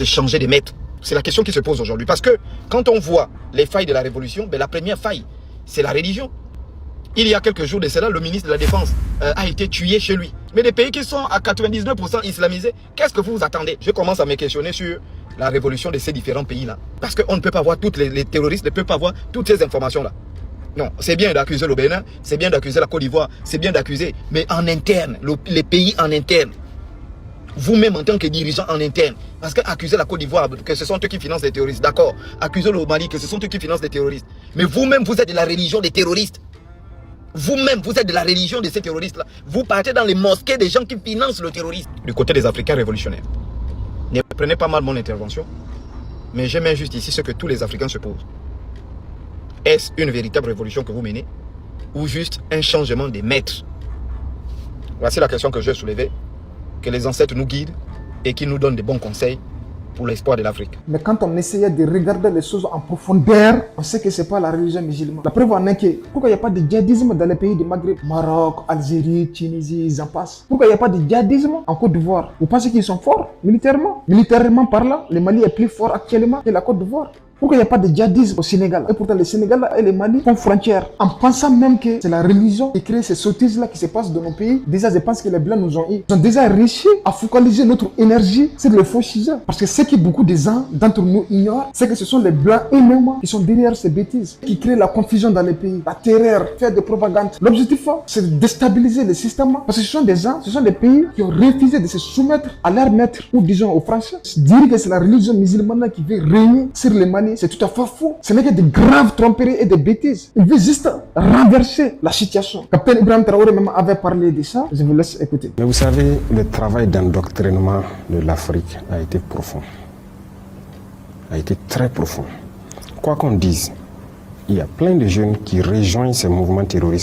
de changer de maître? C'est la question qui se pose aujourd'hui. Parce que quand on voit les failles de la révolution, la première faille, c'est la religion. Il y a quelques jours de cela, le ministre de la Défense a été tué chez lui. Mais des pays qui sont à 99% islamisés, qu'est-ce que vous attendez? Je commence à me questionner sur la révolution de ces différents pays-là. Parce qu'on ne peut pas voir les terroristes, ne peuvent pas voir toutes ces informations-là. Non, c'est bien d'accuser le Bénin, c'est bien d'accuser la Côte d'Ivoire, c'est bien d'accuser, mais en interne, les pays en interne. Vous-même en tant que dirigeant en interne, parce qu'accuser la Côte d'Ivoire que ce sont eux qui financent les terroristes, d'accord. Accuser le Mali que ce sont eux qui financent les terroristes. Mais vous-même, vous êtes de la religion des terroristes. Vous-même, vous êtes de la religion de ces terroristes-là. Vous partez dans les mosquées des gens qui financent le terrorisme. Du côté des Africains révolutionnaires. Ne prenez pas mal mon intervention, mais je mets juste ici ce que tous les Africains se posent. Est-ce une véritable révolution que vous menez ou juste un changement des maîtres? Voici la question que je vais soulever. Que les ancêtres nous guident et qu'ils nous donnent des bons conseils pour l'espoir de l'Afrique. Mais quand on essayait de regarder les choses en profondeur, on sait que ce n'est pas la religion musulmane. La preuve en est que pourquoi il n'y a pas de djihadisme dans les pays du Maghreb, Maroc, Algérie, Tunisie, j'en passe. Pourquoi il n'y a pas de djihadisme en Côte d'Ivoire? Vous pensez qu'ils sont forts militairement? Militairement parlant, le Mali est plus fort actuellement que la Côte d'Ivoire. Pourquoi il n'y a pas de djihadisme au Sénégal? Et pourtant, le Sénégal et le Mali font frontière. En pensant même que c'est la religion qui crée ces sottises-là qui se passent dans nos pays, déjà, je pense que les Blancs nous ont eu. Ils ont déjà réussi à focaliser notre énergie sur le faux sujet. Parce que ce que beaucoup de gens d'entre nous ignorent, c'est que ce sont les Blancs eux-mêmes qui sont derrière ces bêtises, qui créent la confusion dans les pays, la terreur, faire des propagandes. L'objectif, c'est de déstabiliser le système. Parce que ce sont des gens, ce sont des pays qui ont refusé de se soumettre à leur maître, ou disons aux Français. Dire que c'est la religion musulmane qui veut régner sur le Mali, c'est tout à fait faux. Ce n'est que de graves tromperies et de bêtises. Il veut juste renverser la situation. Capitaine Ibrahim Traoré même avait parlé de ça. Je vous laisse écouter. Mais vous savez, le travail d'endoctrinement de l'Afrique a été profond. A été très profond. Quoi qu'on dise, il y a plein de jeunes qui rejoignent ces mouvements terroristes